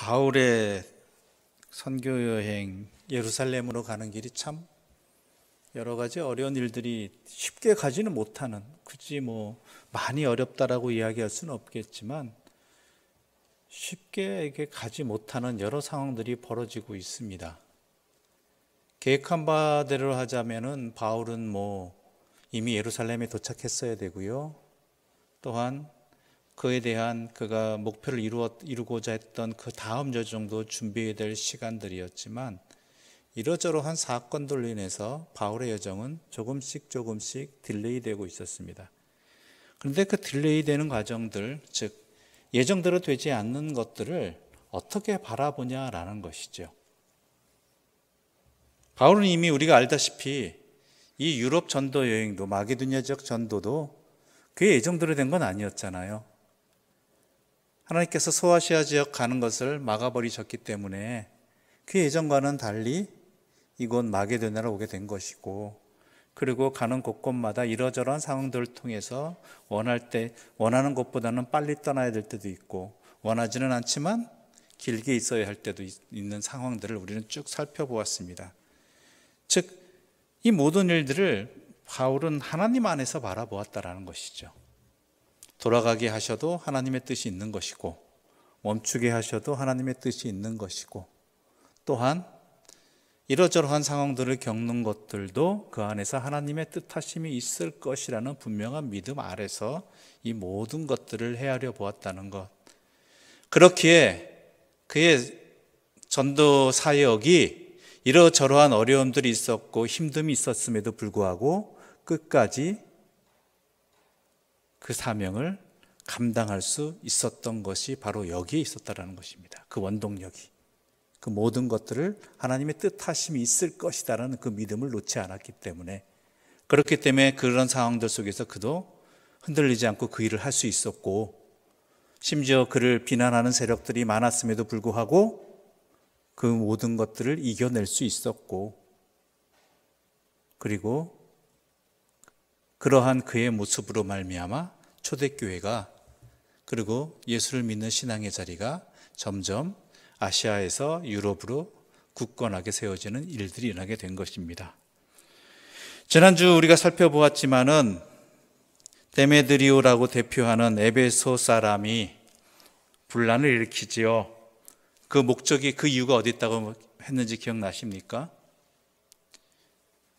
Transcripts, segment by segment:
바울의 선교 여행 예루살렘으로 가는 길이 참 여러 가지 어려운 일들이 쉽게 가지는 못하는, 굳이 많이 어렵다라고 이야기할 수는 없겠지만 쉽게 이렇게 가지 못하는 여러 상황들이 벌어지고 있습니다. 계획한 바대로 하자면은 바울은 이미 예루살렘에 도착했어야 되고요. 또한 그에 대한 그가 목표를 이루고자 했던 그 다음 절 정도 준비해야 될 시간들이었지만 이러저러한 사건들로 인해서 바울의 여정은 조금씩 딜레이되고 있었습니다. 그런데 그 딜레이되는 과정들, 즉 예정대로 되지 않는 것들을 어떻게 바라보냐라는 것이죠. 바울은 이미 우리가 알다시피 이 유럽 전도 여행도, 마게도냐 지역 전도도 그의 예정대로 된 건 아니었잖아요. 하나님께서 소아시아 지역 가는 것을 막아버리셨기 때문에 그 예정과는 달리 이곳 마게도냐로 오게 된 것이고, 그리고 가는 곳곳마다 이러저러한 상황들을 통해서 원하는 곳보다는 빨리 떠나야 될 때도 있고, 원하지는 않지만 길게 있어야 할 때도 있는 상황들을 우리는 쭉 살펴보았습니다. 즉, 이 모든 일들을 바울은 하나님 안에서 바라보았다라는 것이죠. 돌아가게 하셔도 하나님의 뜻이 있는 것이고, 멈추게 하셔도 하나님의 뜻이 있는 것이고, 또한 이러저러한 상황들을 겪는 것들도 그 안에서 하나님의 뜻하심이 있을 것이라는 분명한 믿음 아래서 이 모든 것들을 헤아려 보았다는 것. 그렇기에 그의 전도 사역이 이러저러한 어려움들이 있었고 힘듦이 있었음에도 불구하고 끝까지 그 사명을 감당할 수 있었던 것이 바로 여기에 있었다는 것입니다. 그 원동력이. 그 모든 것들을 하나님의 뜻하심이 있을 것이다라는 그 믿음을 놓지 않았기 때문에, 그렇기 때문에 그런 상황들 속에서 그도 흔들리지 않고 그 일을 할 수 있었고, 심지어 그를 비난하는 세력들이 많았음에도 불구하고 그 모든 것들을 이겨낼 수 있었고, 그리고 그러한 그의 모습으로 말미암아 초대교회가, 그리고 예수를 믿는 신앙의 자리가 점점 아시아에서 유럽으로 굳건하게 세워지는 일들이 일어나게 된 것입니다. 지난주 우리가 살펴보았지만은 데메드리오라고 대표하는 에베소 사람이 분란을 일으키지요. 그 목적이, 그 이유가 어디 있다고 했는지 기억나십니까?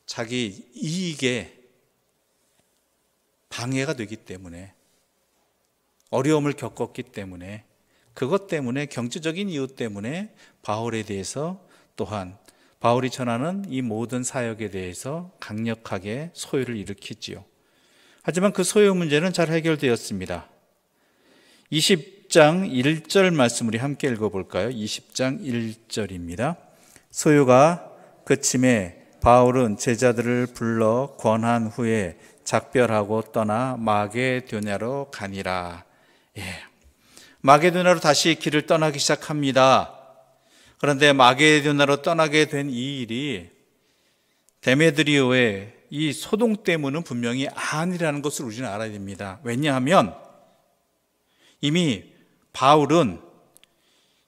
자기 이익에 방해가 되기 때문에, 어려움을 겪었기 때문에, 그것 때문에, 경제적인 이유 때문에 바울에 대해서, 또한 바울이 전하는 이 모든 사역에 대해서 강력하게 소요를 일으키지요. 하지만 그 소요 문제는 잘 해결되었습니다. 20장 1절 말씀 우리 함께 읽어볼까요? 20장 1절입니다. 소요가 그침에 바울은 제자들을 불러 권한 후에 작별하고 떠나 마게도냐로 가니라. 마게도냐로 다시 길을 떠나기 시작합니다. 그런데 마게도냐로 떠나게 된 이 일이 데메드리오의 이 소동 때문은 분명히 아니라는 것을 우리는 알아야 됩니다. 왜냐하면 이미 바울은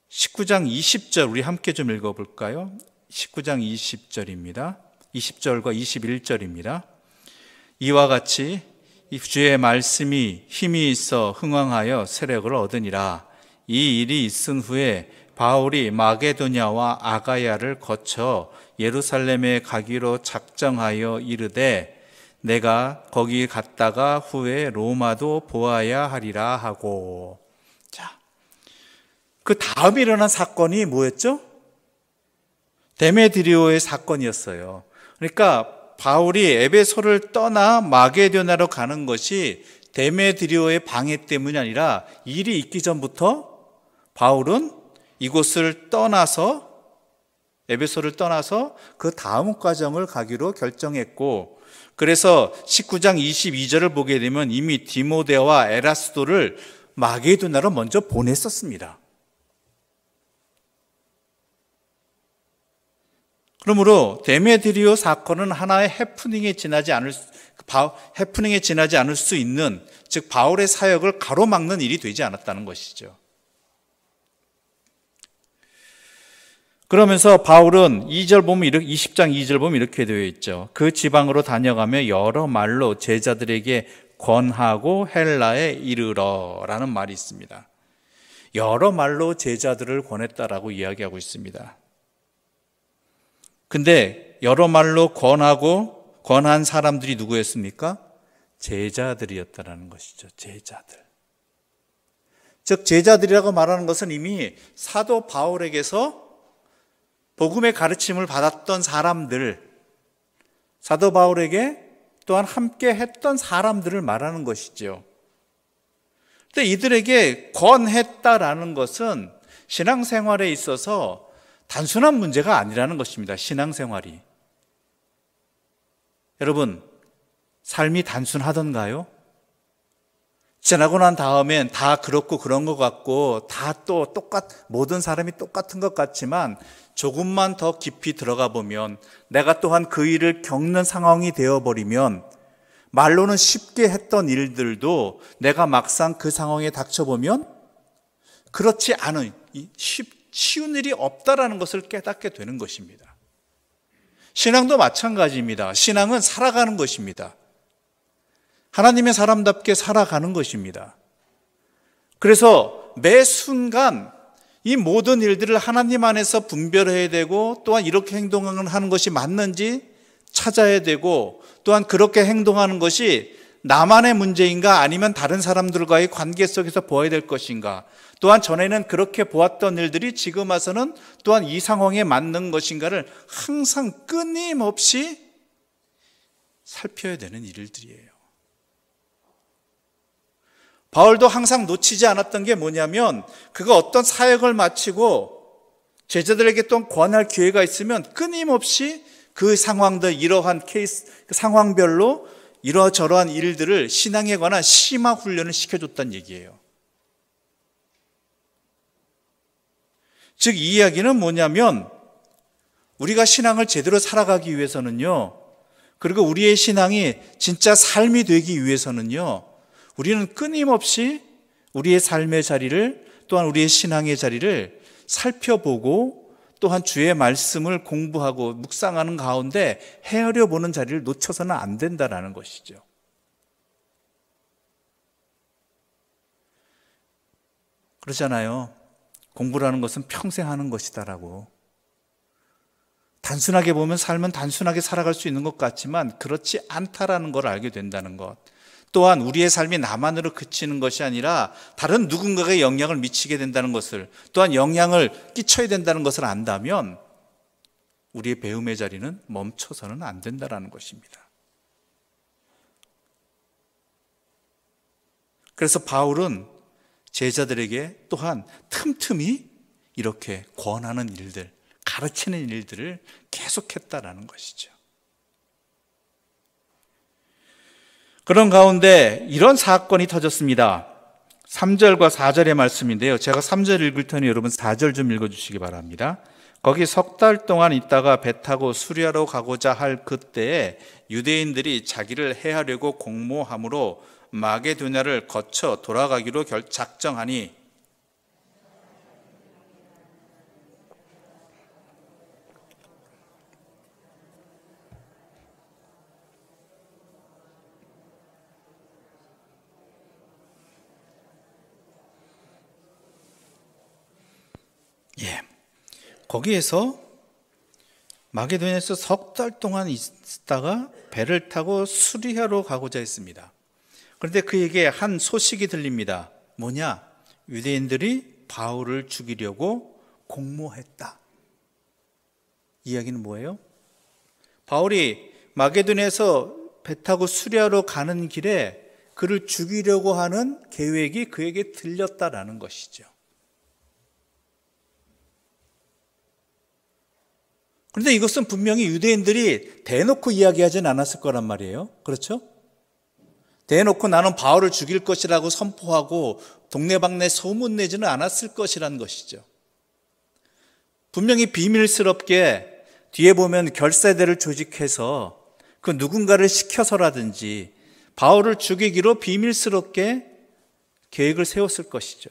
19장 20절 우리 함께 좀 읽어볼까요? 19장 20절입니다. 20절과 21절입니다. 이와 같이 주의 말씀이 힘이 있어 흥왕하여 세력을 얻으니라. 이 일이 있은 후에 바울이 마게도냐와 아가야를 거쳐 예루살렘에 가기로 작정하여 이르되 내가 거기 갔다가 후에 로마도 보아야 하리라 하고. 자, 그 다음에 일어난 사건이 뭐였죠? 데메드리오의 사건이었어요. 그러니까 바울이 에베소를 떠나 마게도냐로 가는 것이 데메드리오의 방해 때문이 아니라, 일이 있기 전부터 바울은 이곳을 떠나서, 에베소를 떠나서 그 다음 과정을 가기로 결정했고, 그래서 19장 22절을 보게 되면 이미 디모데와 에라스도를 마게도냐로 먼저 보냈었습니다. 그러므로 데메드리오 사건은 하나의 해프닝에 지나지 않을 수 있는, 즉 바울의 사역을 가로막는 일이 되지 않았다는 것이죠. 그러면서 바울은 2절 보면 이렇게 20장 2절 보면 이렇게 되어 있죠. 그 지방으로 다녀가며 여러 말로 제자들에게 권하고 헬라에 이르러라는 말이 있습니다. 여러 말로 제자들을 권했다라고 이야기하고 있습니다. 근데 여러 말로 권한 사람들이 누구였습니까? 제자들이었다라는 것이죠. 제자들. 즉 제자들이라고 말하는 것은 이미 사도 바울에게서 복음의 가르침을 받았던 사람들, 사도 바울에게 또한 함께 했던 사람들을 말하는 것이죠. 근데 이들에게 권했다라는 것은 신앙생활에 있어서 단순한 문제가 아니라는 것입니다. 신앙생활이. 여러분, 삶이 단순하던가요? 지나고 난 다음엔 다 그렇고 그런 것 같고 다 또 모든 사람이 똑같은 것 같지만 조금만 더 깊이 들어가 보면 내가 또한 그 일을 겪는 상황이 되어버리면 말로는 쉽게 했던 일들도 내가 막상 그 상황에 닥쳐보면 그렇지 않은 쉬운 일이 없다라는 것을 깨닫게 되는 것입니다. 신앙도 마찬가지입니다. 신앙은 살아가는 것입니다. 하나님의 사람답게 살아가는 것입니다. 그래서 매 순간 이 모든 일들을 하나님 안에서 분별해야 되고 또한 이렇게 행동하는 것이 맞는지 찾아야 되고 또한 그렇게 행동하는 것이 나만의 문제인가 아니면 다른 사람들과의 관계 속에서 보아야 될 것인가, 또한 전에는 그렇게 보았던 일들이 지금 와서는 또한 이 상황에 맞는 것인가를 항상 끊임없이 살펴야 되는 일들이에요. 바울도 항상 놓치지 않았던 게 뭐냐면 그가 어떤 사역을 마치고 제자들에게 또 권할 기회가 있으면 끊임없이 그 상황들, 이러한 케이스, 그 상황별로 이러저러한 일들을 신앙에 관한 심화 훈련을 시켜줬다는 얘기예요. 즉 이 이야기는 뭐냐면 우리가 신앙을 제대로 살아가기 위해서는요, 그리고 우리의 신앙이 진짜 삶이 되기 위해서는요, 우리는 끊임없이 우리의 삶의 자리를 또한 우리의 신앙의 자리를 살펴보고 또한 주의 말씀을 공부하고 묵상하는 가운데 헤아려 보는 자리를 놓쳐서는 안 된다는 것이죠. 그러잖아요. 공부라는 것은 평생 하는 것이다라고. 단순하게 보면 삶은 단순하게 살아갈 수 있는 것 같지만 그렇지 않다라는 걸 알게 된다는 것. 또한 우리의 삶이 나만으로 그치는 것이 아니라 다른 누군가에게 영향을 미치게 된다는 것을, 또한 영향을 끼쳐야 된다는 것을 안다면 우리의 배움의 자리는 멈춰서는 안 된다는 것입니다. 그래서 바울은 제자들에게 또한 틈틈이 이렇게 권하는 일들, 가르치는 일들을 계속했다라는 것이죠. 그런 가운데 이런 사건이 터졌습니다. 3절과 4절의 말씀인데요. 제가 3절 읽을 테니 여러분 4절 좀 읽어주시기 바랍니다. 거기 석 달 동안 있다가 배 타고 수리아로 가고자 할 그때에 유대인들이 자기를 해하려고 공모함으로 마게도냐를 거쳐 돌아가기로 작정하니 거기에서 마게도냐에서 석 달 동안 있다가 배를 타고 수리아로 가고자 했습니다. 그런데 그에게 한 소식이 들립니다. 뭐냐? 유대인들이 바울을 죽이려고 공모했다. 이야기는 뭐예요? 바울이 마게도냐에서 배 타고 수리아로 가는 길에 그를 죽이려고 하는 계획이 그에게 들렸다라는 것이죠. 그런데 이것은 분명히 유대인들이 대놓고 이야기하진 않았을 거란 말이에요. 그렇죠? 대놓고 나는 바울을 죽일 것이라고 선포하고 동네방네 소문내지는 않았을 것이라는 것이죠. 분명히 비밀스럽게 뒤에 보면 결사대를 조직해서 그 누군가를 시켜서라든지 바울을 죽이기로 비밀스럽게 계획을 세웠을 것이죠.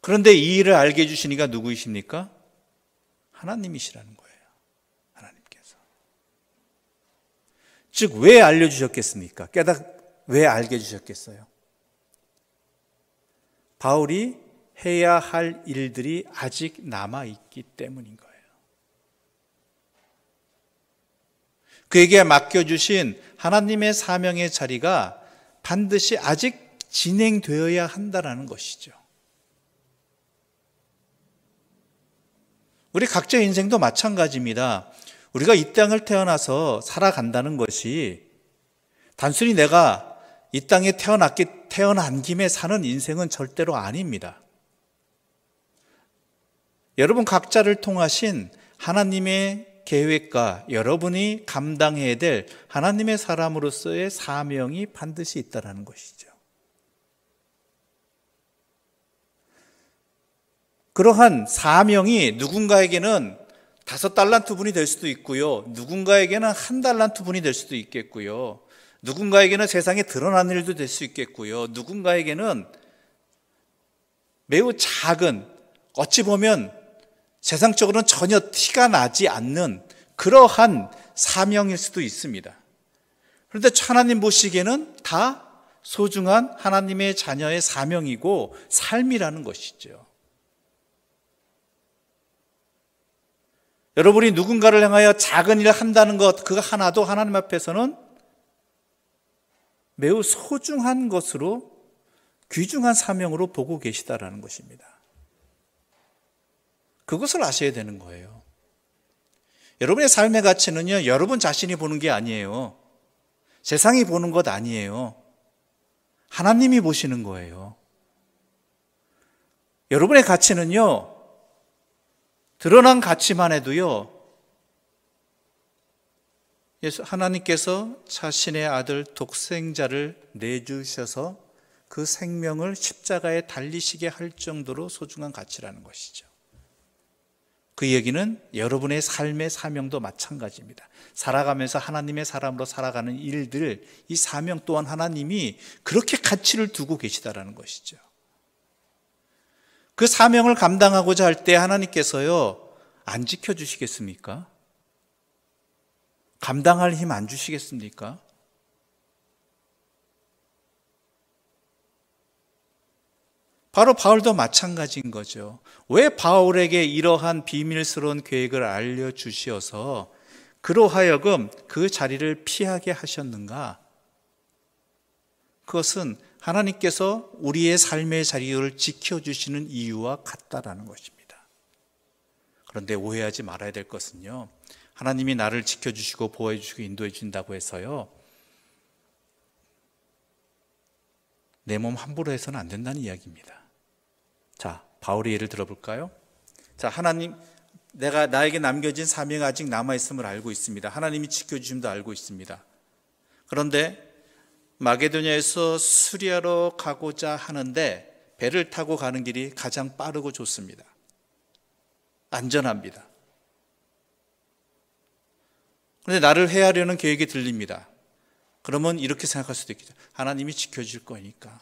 그런데 이 일을 알게 해주신 이가 누구이십니까? 하나님이시라는 거예요. 하나님께서. 즉, 왜 알려주셨겠습니까? 왜 알게 해주셨겠어요? 바울이 해야 할 일들이 아직 남아있기 때문인 거예요. 그에게 맡겨주신 하나님의 사명의 자리가 반드시 아직 진행되어야 한다는 것이죠. 우리 각자의 인생도 마찬가지입니다. 우리가 이 땅을 태어나서 살아간다는 것이 단순히 내가 이 땅에 태어난 김에 사는 인생은 절대로 아닙니다. 여러분 각자를 통하신 하나님의 계획과 여러분이 감당해야 될 하나님의 사람으로서의 사명이 반드시 있다는 것이죠. 그러한 사명이 누군가에게는 5달란트 분이 될 수도 있고요. 누군가에게는 1달란트 분이 될 수도 있겠고요. 누군가에게는 세상에 드러난 일도 될 수 있겠고요. 누군가에게는 매우 작은, 어찌 보면 세상적으로는 전혀 티가 나지 않는 그러한 사명일 수도 있습니다. 그런데 하나님 보시기에는 다 소중한 하나님의 자녀의 사명이고 삶이라는 것이죠. 여러분이 누군가를 향하여 작은 일을 한다는 것, 그 하나도 하나님 앞에서는 매우 소중한 것으로, 귀중한 사명으로 보고 계시다라는 것입니다. 그것을 아셔야 되는 거예요. 여러분의 삶의 가치는요, 여러분 자신이 보는 게 아니에요. 세상이 보는 것 아니에요. 하나님이 보시는 거예요. 여러분의 가치는요, 드러난 가치만 해도요, 하나님께서 자신의 아들 독생자를 내주셔서 그 생명을 십자가에 달리시게 할 정도로 소중한 가치라는 것이죠. 그 얘기는 여러분의 삶의 사명도 마찬가지입니다. 살아가면서 하나님의 사람으로 살아가는 일들, 이 사명 또한 하나님이 그렇게 가치를 두고 계시다라는 것이죠. 그 사명을 감당하고자 할 때 하나님께서요, 안 지켜주시겠습니까? 감당할 힘 안 주시겠습니까? 바로 바울도 마찬가지인 거죠. 왜 바울에게 이러한 비밀스러운 계획을 알려주시어서 그로 하여금 그 자리를 피하게 하셨는가? 그것은 하나님께서 우리의 삶의 자리를 지켜주시는 이유와 같다라는 것입니다. 그런데 오해하지 말아야 될 것은요, 하나님이 나를 지켜주시고 보호해 주시고 인도해 준다고 해서요, 내 몸 함부로 해서는 안 된다는 이야기입니다. 자, 바울의 예를 들어볼까요? 자, 하나님, 나에게 남겨진 사명이 아직 남아있음을 알고 있습니다. 하나님이 지켜주심도 알고 있습니다. 그런데 마게도냐에서 수리아로 가고자 하는데 배를 타고 가는 길이 가장 빠르고 좋습니다. 안전합니다. 그런데 나를 해하려는 계획이 들립니다. 그러면 이렇게 생각할 수도 있겠죠. 하나님이 지켜줄 거니까.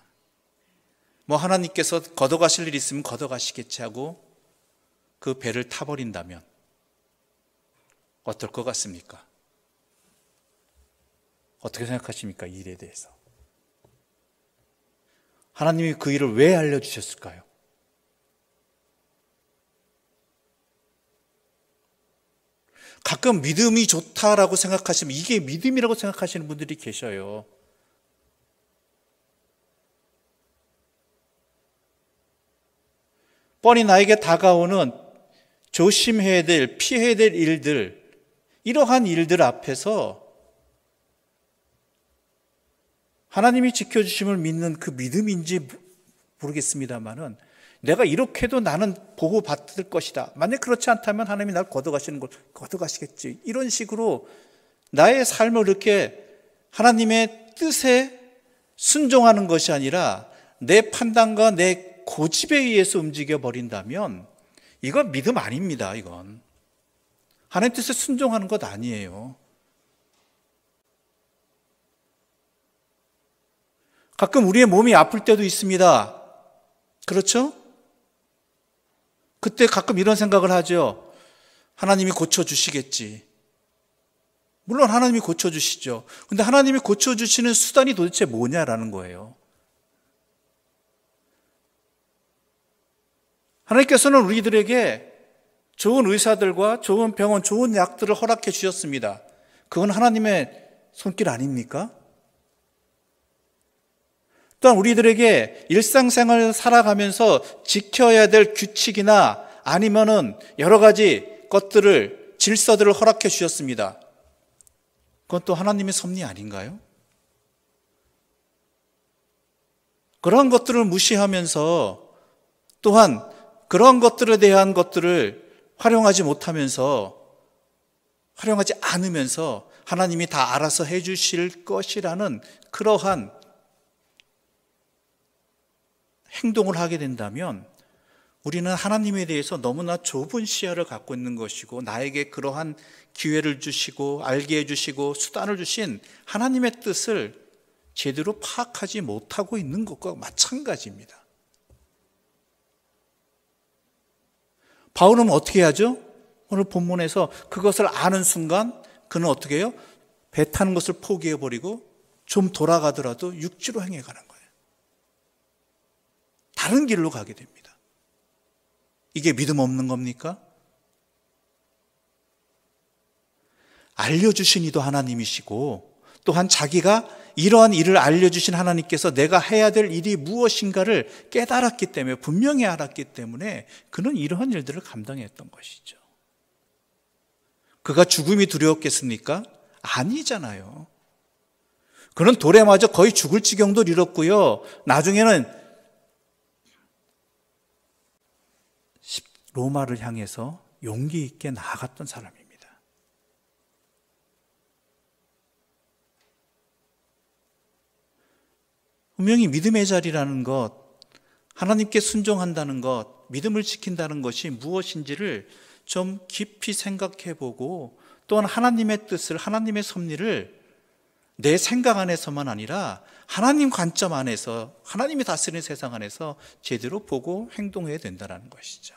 하나님께서 걷어가실 일이 있으면 걷어가시겠지 하고 그 배를 타버린다면 어떨 것 같습니까? 어떻게 생각하십니까? 이 일에 대해서. 하나님이 그 일을 왜 알려주셨을까요? 가끔 믿음이 좋다라고 생각하시면 이게 믿음이라고 생각하시는 분들이 계셔요. 뻔히 나에게 다가오는 조심해야 될, 피해야 될 일들, 이러한 일들 앞에서 하나님이 지켜주심을 믿는 그 믿음인지 모르겠습니다만은 내가 이렇게 해도 나는 보호받을 것이다. 만약 그렇지 않다면 하나님이 날 걷어가시는 걸 걷어가시겠지. 이런 식으로 나의 삶을 이렇게 하나님의 뜻에 순종하는 것이 아니라 내 판단과 내 고집에 의해서 움직여 버린다면 이건 믿음 아닙니다. 이건 하나님 뜻에 순종하는 것 아니에요. 가끔 우리의 몸이 아플 때도 있습니다. 그렇죠? 그때 가끔 이런 생각을 하죠. 하나님이 고쳐주시겠지. 물론 하나님이 고쳐주시죠. 근데 하나님이 고쳐주시는 수단이 도대체 뭐냐라는 거예요. 하나님께서는 우리들에게 좋은 의사들과 좋은 병원, 좋은 약들을 허락해 주셨습니다. 그건 하나님의 손길 아닙니까? 또한 우리들에게 일상생활을 살아가면서 지켜야 될 규칙이나 아니면은 여러 가지 것들을, 질서들을 허락해 주셨습니다. 그건 또 하나님의 섭리 아닌가요? 그런 것들을 무시하면서 또한 그런 것들에 대한 것들을 활용하지 않으면서 하나님이 다 알아서 해 주실 것이라는 그러한 행동을 하게 된다면 우리는 하나님에 대해서 너무나 좁은 시야를 갖고 있는 것이고, 나에게 그러한 기회를 주시고 알게 해주시고 수단을 주신 하나님의 뜻을 제대로 파악하지 못하고 있는 것과 마찬가지입니다. 바울은 어떻게 하죠? 오늘 본문에서 그것을 아는 순간 그는 어떻게 해요? 배 타는 것을 포기해버리고 좀 돌아가더라도 육지로 행해가는 거예요. 다른 길로 가게 됩니다. 이게 믿음 없는 겁니까? 알려주신 이도 하나님이시고, 또한 자기가 이러한 일을 알려주신 하나님께서 내가 해야 될 일이 무엇인가를 깨달았기 때문에, 분명히 알았기 때문에 그는 이러한 일들을 감당했던 것이죠. 그가 죽음이 두려웠겠습니까? 아니잖아요. 그는 돌에 맞아 거의 죽을 지경도 이뤘고요. 나중에는 로마를 향해서 용기 있게 나아갔던 사람입니다. 분명히 믿음의 자리라는 것, 하나님께 순종한다는 것, 믿음을 지킨다는 것이 무엇인지를 좀 깊이 생각해 보고, 또한 하나님의 뜻을, 하나님의 섭리를 내 생각 안에서만 아니라 하나님 관점 안에서, 하나님이 다스리는 세상 안에서 제대로 보고 행동해야 된다는 것이죠.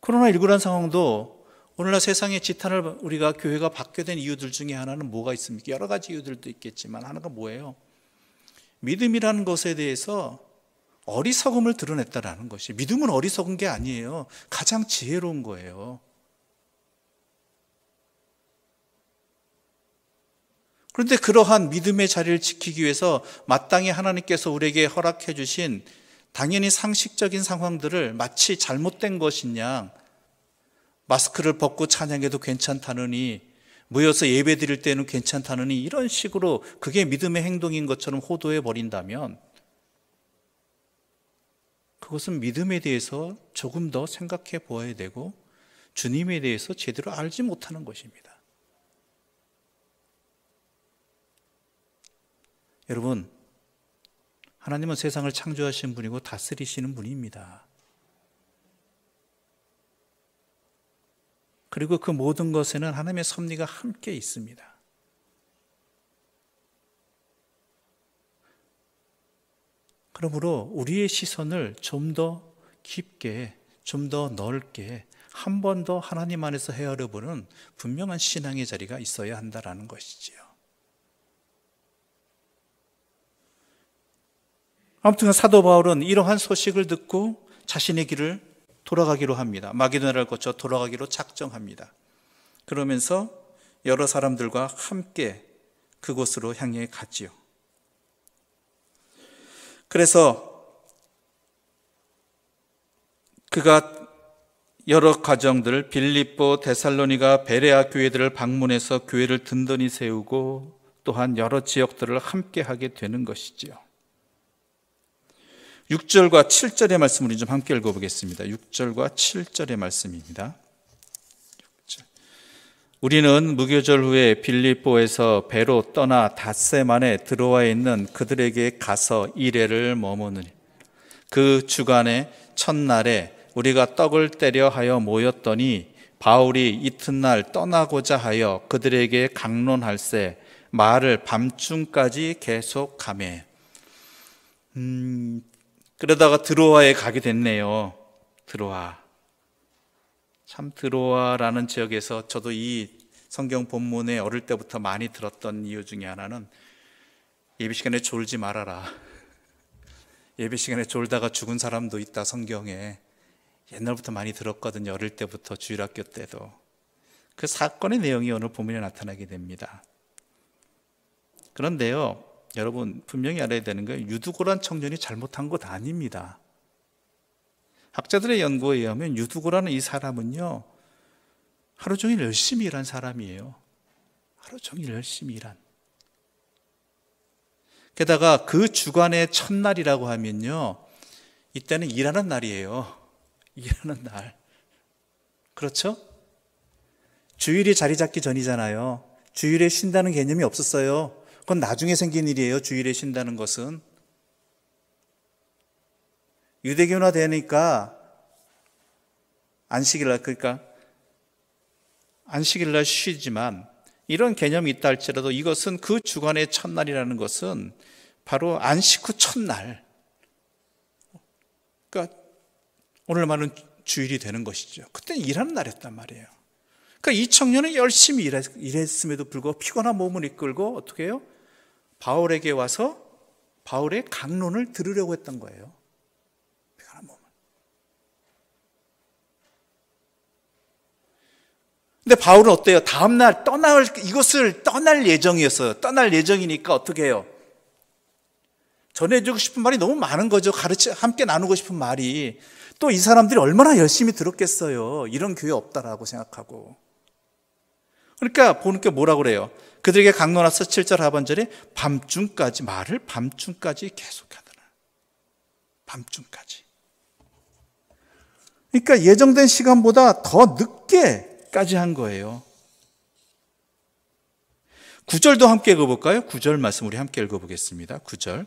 코로나19란 상황도 오늘날 세상의 지탄을 우리가 교회가 받게 된 이유들 중에 하나는 뭐가 있습니까? 여러 가지 이유들도 있겠지만 하나가 뭐예요? 믿음이라는 것에 대해서 어리석음을 드러냈다라는 것이, 믿음은 어리석은 게 아니에요. 가장 지혜로운 거예요. 그런데 그러한 믿음의 자리를 지키기 위해서 마땅히 하나님께서 우리에게 허락해 주신 당연히 상식적인 상황들을 마치 잘못된 것인 양, 마스크를 벗고 찬양해도 괜찮다느니, 모여서 예배 드릴 때는 괜찮다느니, 이런 식으로 그게 믿음의 행동인 것처럼 호도해 버린다면 그것은 믿음에 대해서 조금 더 생각해 보아야 되고 주님에 대해서 제대로 알지 못하는 것입니다. 여러분, 하나님은 세상을 창조하신 분이고 다스리시는 분입니다. 그리고 그 모든 것에는 하나님의 섭리가 함께 있습니다. 그러므로 우리의 시선을 좀 더 깊게, 좀 더 넓게 한 번 더 하나님 안에서 헤아려 보는 분명한 신앙의 자리가 있어야 한다는 것이지요. 아무튼 사도 바울은 이러한 소식을 듣고 자신의 길을 돌아가기로 합니다. 마게도냐를 거쳐 돌아가기로 작정합니다. 그러면서 여러 사람들과 함께 그곳으로 향해 갔지요. 그래서 그가 여러 가정들, 빌립보, 데살로니가, 베레아 교회들을 방문해서 교회를 든든히 세우고 또한 여러 지역들을 함께 하게 되는 것이지요. 6절과 7절의 말씀을 좀 함께 읽어보겠습니다. 6절과 7절의 말씀입니다. 6절. 우리는 무교절 후에 빌립보에서 배로 떠나 닷새만에 들어와 있는 그들에게 가서 이레를 머무르니, 그 주간의 첫날에 우리가 떡을 떼려 하여 모였더니 바울이 이튿날 떠나고자 하여 그들에게 강론할세 말을 밤중까지 계속하매. 그러다가 드로아에 가게 됐네요. 드로아. 참 드로아라는 지역에서 저도 이 성경 본문에 어릴 때부터 많이 들었던 이유 중에 하나는 예배 시간에 졸지 말아라. 예배 시간에 졸다가 죽은 사람도 있다, 성경에. 옛날부터 많이 들었거든요. 어릴 때부터, 주일학교 때도. 그 사건의 내용이 오늘 본문에 나타나게 됩니다. 그런데요, 여러분 분명히 알아야 되는 거예요. 유두고란 청년이 잘못한 것 아닙니다. 학자들의 연구에 의하면 유두고라는 이 사람은요, 하루 종일 열심히 일한 사람이에요. 하루 종일 열심히 일한. 게다가 그 주간의 첫날이라고 하면요, 이때는 일하는 날이에요. 일하는 날. 그렇죠? 주일이 자리 잡기 전이잖아요. 주일에 쉰다는 개념이 없었어요. 그건 나중에 생긴 일이에요. 주일에 쉰다는 것은. 유대교나 되니까 안식일날, 그러니까 안식일날 쉬지만 이런 개념이 있다 할지라도 이것은 그 주간의 첫날이라는 것은 바로 안식 후 첫날, 그러니까 오늘 말은 주일이 되는 것이죠. 그때는 일하는 날이었단 말이에요. 그러니까 이 청년은 열심히 일했음에도 불구하고 피곤한 몸을 이끌고 어떻게 해요? 바울에게 와서 바울의 강론을 들으려고 했던 거예요. 피곤한 몸을. 근데 바울은 어때요? 다음날 이것을 떠날 예정이었어요. 떠날 예정이니까 어떻게 해요? 전해주고 싶은 말이 너무 많은 거죠. 함께 나누고 싶은 말이. 또 이 사람들이 얼마나 열심히 들었겠어요. 이런 교회 없다라고 생각하고. 그러니까 보니까 뭐라고 그래요? 그들에게 강론하서 7절 하반절에 밤중까지, 말을 밤중까지 계속하더라. 밤중까지. 그러니까 예정된 시간보다 더 늦게까지 한 거예요. 9절도 함께 읽어볼까요? 9절 말씀 우리 함께 읽어보겠습니다. 9절.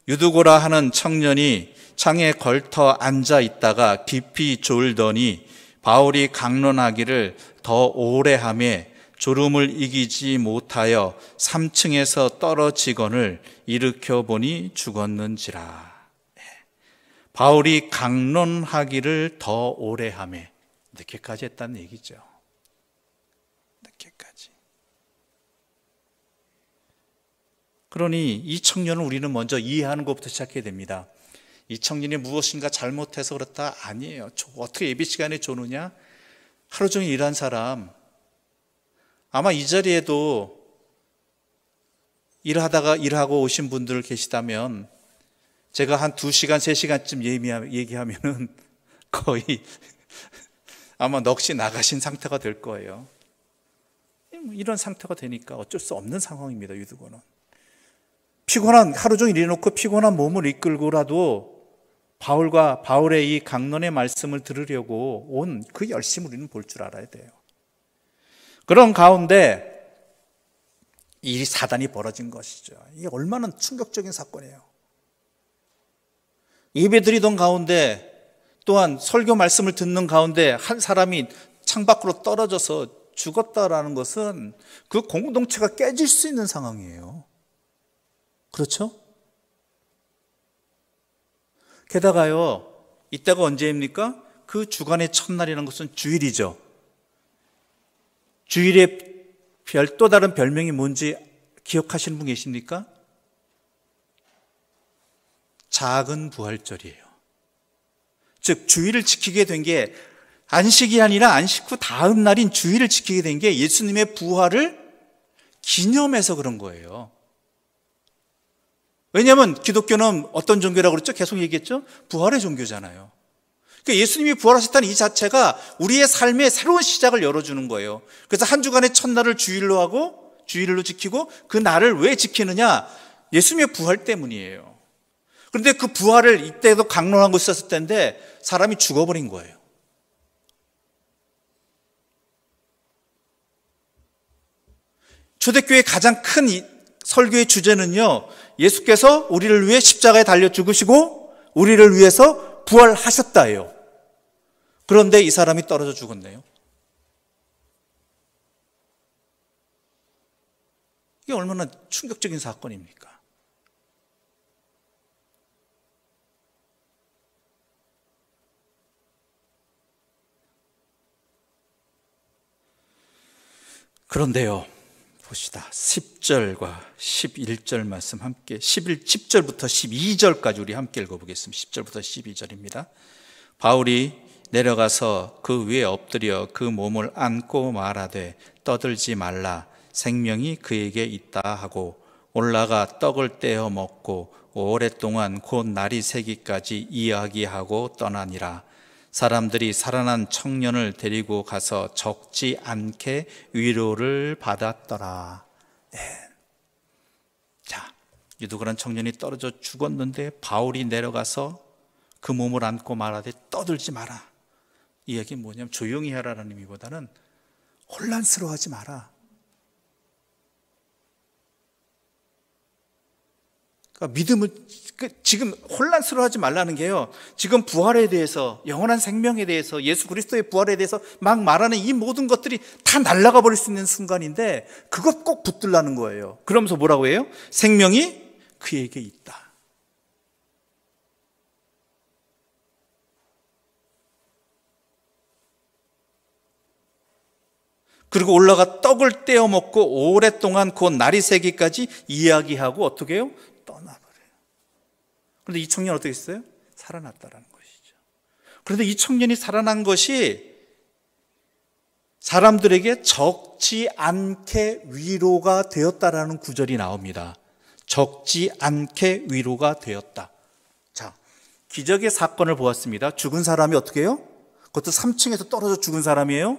유두고라 하는 청년이 창에 걸터 앉아 있다가 깊이 졸더니 바울이 강론하기를 더 오래 하매 졸음을 이기지 못하여 3층에서 떨어지거늘 일으켜 보니 죽었는지라. 바울이 강론하기를 더 오래 하매, 늦게까지 했다는 얘기죠. 늦게까지. 그러니 이 청년을 우리는 먼저 이해하는 것부터 시작해야 됩니다. 이 청년이 무엇인가 잘못해서 그렇다? 아니에요. 어떻게 예배 시간에 조느냐? 하루 종일 일한 사람, 아마 이 자리에도 일하고 오신 분들 계시다면 제가 한 2시간, 3시간쯤 얘기하면은 거의 아마 넋이 나가신 상태가 될 거예요. 이런 상태가 되니까 어쩔 수 없는 상황입니다. 유두고는. 하루 종일 일해놓고 피곤한 몸을 이끌고라도 바울의 이 강론의 말씀을 들으려고 온 그 열심을 우리는 볼 줄 알아야 돼요. 그런 가운데 이 사단이 벌어진 것이죠. 이게 얼마나 충격적인 사건이에요. 예배 드리던 가운데 또한 설교 말씀을 듣는 가운데 한 사람이 창밖으로 떨어져서 죽었다라는 것은 그 공동체가 깨질 수 있는 상황이에요. 그렇죠? 게다가요, 이때가 언제입니까? 그 주간의 첫날이라는 것은 주일이죠. 주일의 또 다른 별명이 뭔지 기억하시는 분 계십니까? 작은 부활절이에요. 즉 주일을 지키게 된 게 안식이 아니라 안식 후 다음 날인 주일을 지키게 된 게 예수님의 부활을 기념해서 그런 거예요. 왜냐하면 기독교는 어떤 종교라고 그랬죠? 계속 얘기했죠? 부활의 종교잖아요. 그러니까 예수님이 부활하셨다는 이 자체가 우리의 삶의 새로운 시작을 열어주는 거예요. 그래서 한 주간의 첫날을 주일로 하고 주일로 지키고 그 날을 왜 지키느냐? 예수님의 부활 때문이에요. 그런데 그 부활을 이때도 강론하고 있었을 때인데 사람이 죽어버린 거예요. 초대교회의 가장 큰 설교의 주제는요, 예수께서 우리를 위해 십자가에 달려 죽으시고 우리를 위해서 부활하셨다예요. 그런데 이 사람이 떨어져 죽었네요. 이게 얼마나 충격적인 사건입니까? 그런데요, 봅시다. 10절과 11절 말씀 함께, 10절부터 12절까지 우리 함께 읽어보겠습니다. 10절부터 12절입니다. 바울이 내려가서 그 위에 엎드려 그 몸을 안고 말하되 떠들지 말라, 생명이 그에게 있다 하고 올라가 떡을 떼어 먹고 오랫동안 곧 날이 새기까지 이야기하고 떠나니라. 사람들이 살아난 청년을 데리고 가서 적지 않게 위로를 받았더라. 네. 자, 유두그란 청년이 떨어져 죽었는데 바울이 내려가서 그 몸을 안고 말하되 떠들지 마라. 이 얘기는 뭐냐면 조용히 하라는 의미보다는 혼란스러워하지 마라. 그러니까 믿음을 지금 혼란스러워하지 말라는 게요, 지금 부활에 대해서, 영원한 생명에 대해서, 예수 그리스도의 부활에 대해서 막 말하는 이 모든 것들이 다 날아가 버릴 수 있는 순간인데 그것 꼭 붙들라는 거예요. 그러면서 뭐라고 해요? 생명이 그에게 있다. 그리고 올라가 떡을 떼어 먹고 오랫동안 곧 날이 새기까지 이야기하고 어떻게 해요? 떠나버려요. 그런데 이 청년 어떻게 했어요? 살아났다라는 것이죠. 그런데 이 청년이 살아난 것이 사람들에게 적지 않게 위로가 되었다라는 구절이 나옵니다. 적지 않게 위로가 되었다. 자, 기적의 사건을 보았습니다. 죽은 사람이 어떻게 해요? 그것도 3층에서 떨어져 죽은 사람이에요.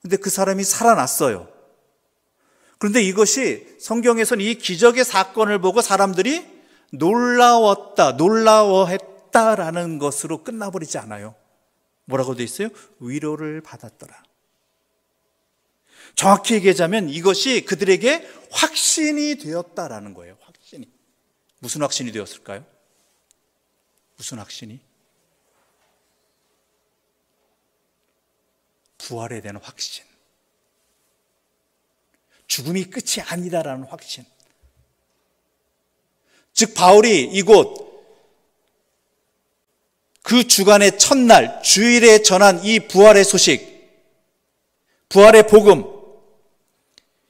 근데 그 사람이 살아났어요. 그런데 이것이 성경에서는 이 기적의 사건을 보고 사람들이 놀라워했다라는 것으로 끝나버리지 않아요. 뭐라고 되어 있어요? 위로를 받았더라. 정확히 얘기하자면 이것이 그들에게 확신이 되었다라는 거예요. 확신이. 무슨 확신이 되었을까요? 무슨 확신이? 부활에 대한 확신. 죽음이 끝이 아니다라는 확신. 즉 바울이 이곳 그 주간의 첫날 주일에 전한 이 부활의 소식, 부활의 복음,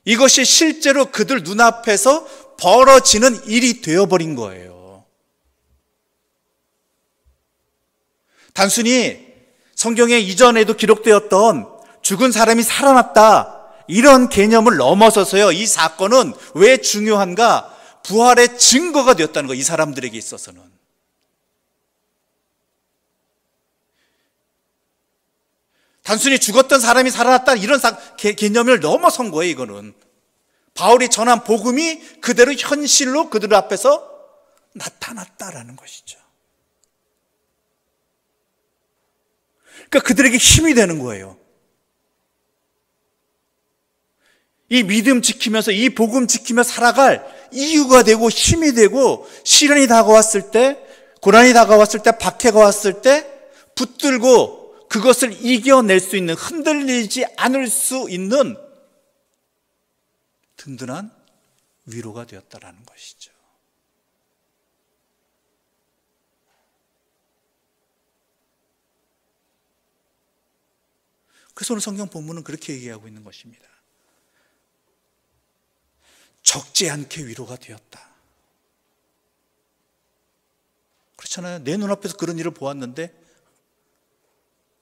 이것이 실제로 그들 눈앞에서 벌어지는 일이 되어버린 거예요. 단순히 성경에 이전에도 기록되었던 죽은 사람이 살아났다, 이런 개념을 넘어서서요, 이 사건은 왜 중요한가? 부활의 증거가 되었다는 거예요. 이 사람들에게 있어서는. 단순히 죽었던 사람이 살아났다, 이런 개념을 넘어선 거예요. 이거는 바울이 전한 복음이 그대로 현실로 그들 앞에서 나타났다라는 것이죠. 그러니까 그들에게 힘이 되는 거예요. 이 믿음 지키면서, 이 복음 지키며 살아갈 이유가 되고 힘이 되고, 시련이 다가왔을 때, 고난이 다가왔을 때, 박해가 왔을 때 붙들고 그것을 이겨낼 수 있는, 흔들리지 않을 수 있는 든든한 위로가 되었다라는 것이죠. 그래서 오늘 성경 본문은 그렇게 얘기하고 있는 것입니다. 적지 않게 위로가 되었다. 그렇잖아요. 내 눈앞에서 그런 일을 보았는데,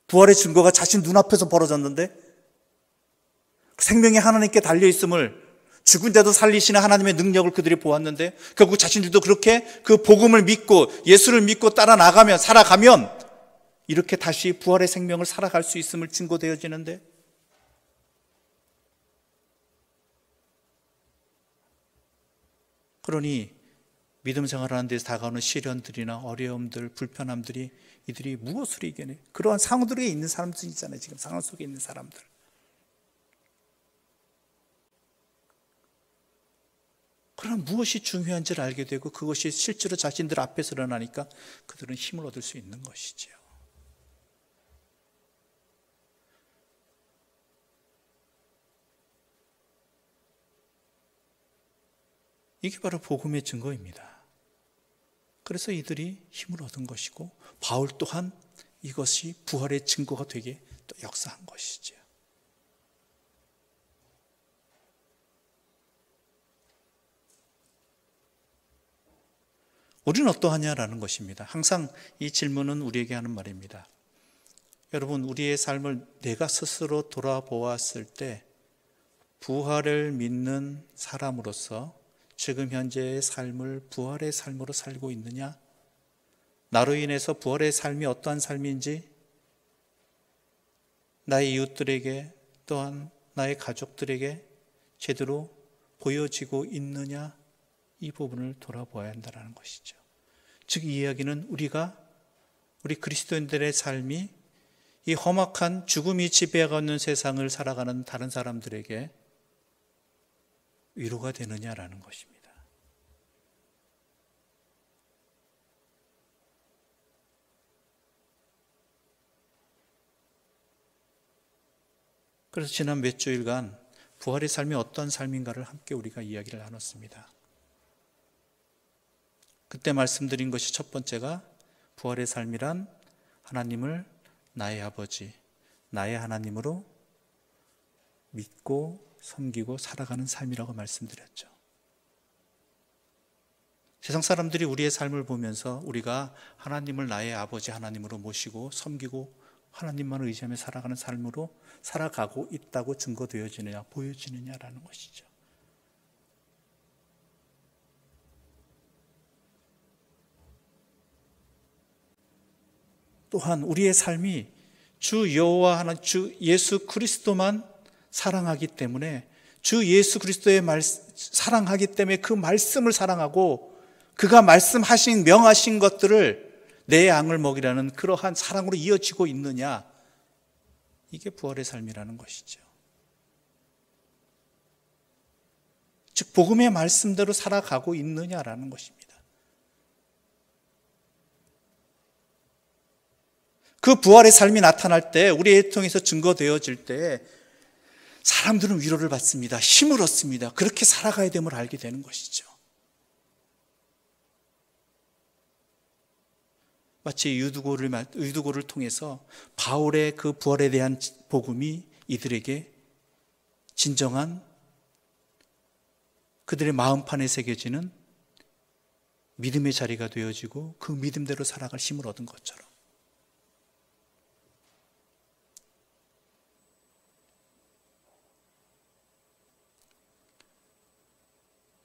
부활의 증거가 자신 눈앞에서 벌어졌는데, 생명이 하나님께 달려있음을, 죽은 자도 살리시는 하나님의 능력을 그들이 보았는데, 결국 자신들도 그렇게 그 복음을 믿고 예수를 믿고 따라 나가면, 살아가면 이렇게 다시 부활의 생명을 살아갈 수 있음을 증거되어지는데, 그러니 믿음 생활하는 데서 다가오는 시련들이나 어려움들, 불편함들이 이들이 무엇으로 이겨내? 그러한 상황들에 있는 사람들 있잖아요. 지금 상황 속에 있는 사람들. 그럼 무엇이 중요한지를 알게 되고 그것이 실제로 자신들 앞에서 일어나니까 그들은 힘을 얻을 수 있는 것이죠. 이게 바로 복음의 증거입니다. 그래서 이들이 힘을 얻은 것이고, 바울 또한 이것이 부활의 증거가 되게 또 역사한 것이죠. 우리는 어떠하냐라는 것입니다. 항상 이 질문은 우리에게 하는 말입니다. 여러분, 우리의 삶을 내가 스스로 돌아보았을 때 부활을 믿는 사람으로서 지금 현재의 삶을 부활의 삶으로 살고 있느냐? 나로 인해서 부활의 삶이 어떠한 삶인지 나의 이웃들에게 또한 나의 가족들에게 제대로 보여지고 있느냐? 이 부분을 돌아보아야 한다는 것이죠. 즉, 이 이야기는 우리 그리스도인들의 삶이 이 험악한 죽음이 지배하고 있는 세상을 살아가는 다른 사람들에게 위로가 되느냐라는 것입니다. 그래서 지난 몇 주일간 부활의 삶이 어떤 삶인가를 함께 우리가 이야기를 나눴습니다. 그때 말씀드린 것이 첫 번째가 부활의 삶이란 하나님을 나의 아버지, 나의 하나님으로 믿고 섬기고 살아가는 삶이라고 말씀드렸죠. 세상 사람들이 우리의 삶을 보면서 우리가 하나님을 나의 아버지 하나님으로 모시고 섬기고 하나님만을 의지하며 살아가는 삶으로 살아가고 있다고 증거되어지느냐, 보여지느냐라는 것이죠. 또한 우리의 삶이 주 여호와 하나님, 주 예수 그리스도만 사랑하기 때문에 주 예수 그리스도의 사랑하기 때문에 그 말씀을 사랑하고 그가 말씀하신 명하신 것들을 내 양을 먹이라는 그러한 사랑으로 이어지고 있느냐, 이게 부활의 삶이라는 것이죠. 즉 복음의 말씀대로 살아가고 있느냐라는 것입니다. 그 부활의 삶이 나타날 때, 우리의 통해서 증거되어질 때 사람들은 위로를 받습니다. 힘을 얻습니다. 그렇게 살아가야 됨을 알게 되는 것이죠. 마치 유두고를 통해서 바울의 그 부활에 대한 복음이 이들에게 진정한 그들의 마음판에 새겨지는 믿음의 자리가 되어지고 그 믿음대로 살아갈 힘을 얻은 것처럼,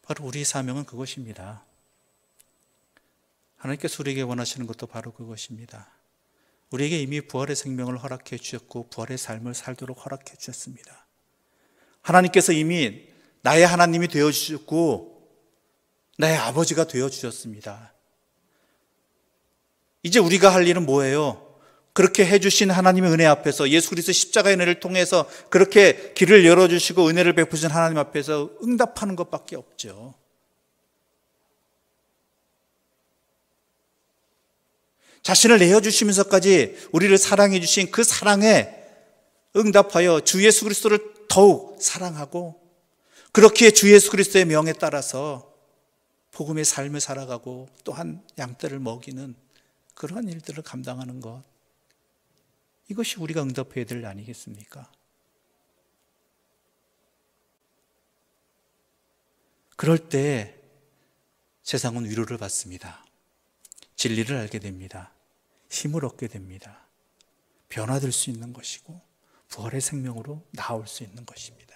바로 우리의 사명은 그것입니다. 하나님께서 우리에게 원하시는 것도 바로 그것입니다. 우리에게 이미 부활의 생명을 허락해 주셨고 부활의 삶을 살도록 허락해 주셨습니다. 하나님께서 이미 나의 하나님이 되어주셨고 나의 아버지가 되어주셨습니다. 이제 우리가 할 일은 뭐예요? 그렇게 해주신 하나님의 은혜 앞에서, 예수 그리스도 십자가의 은혜를 통해서 그렇게 길을 열어주시고 은혜를 베푸신 하나님 앞에서 응답하는 것밖에 없죠. 자신을 내어주시면서까지 우리를 사랑해 주신 그 사랑에 응답하여 주 예수 그리스도를 더욱 사랑하고 그렇게 주 예수 그리스도의 명에 따라서 복음의 삶을 살아가고 또한 양떼를 먹이는 그러한 일들을 감당하는 것, 이것이 우리가 응답해야 될 일 아니겠습니까? 그럴 때 세상은 위로를 받습니다. 진리를 알게 됩니다. 힘을 얻게 됩니다. 변화될 수 있는 것이고 부활의 생명으로 나올 수 있는 것입니다.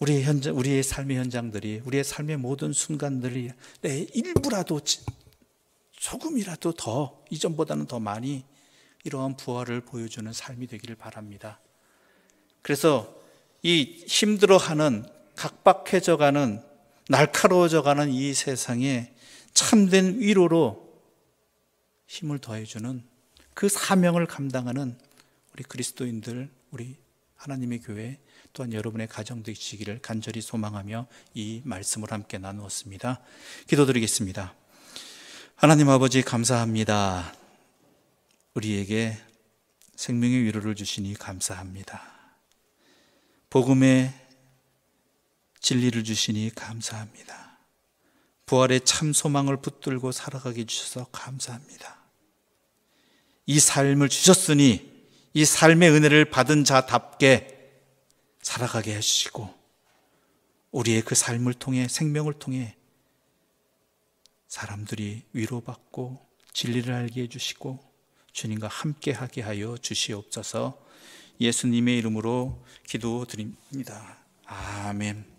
우리의 삶의 현장들이, 우리의 삶의 모든 순간들이 내 일부라도, 조금이라도 더, 이전보다는 더 많이 이러한 부활을 보여주는 삶이 되기를 바랍니다. 그래서 이 힘들어하는, 각박해져가는, 날카로워져가는 이 세상에 참된 위로로 힘을 더해주는 그 사명을 감당하는 우리 그리스도인들, 우리 하나님의 교회, 또한 여러분의 가정 되시기를 간절히 소망하며 이 말씀을 함께 나누었습니다. 기도드리겠습니다. 하나님 아버지, 감사합니다. 우리에게 생명의 위로를 주시니 감사합니다. 복음의 진리를 주시니 감사합니다. 부활의 참 소망을 붙들고 살아가게 해주셔서 감사합니다. 이 삶을 주셨으니 이 삶의 은혜를 받은 자답게 살아가게 해주시고 우리의 그 삶을 통해 생명을 통해 사람들이 위로받고 진리를 알게 해주시고 주님과 함께하게 하여 주시옵소서. 예수님의 이름으로 기도드립니다. 아멘.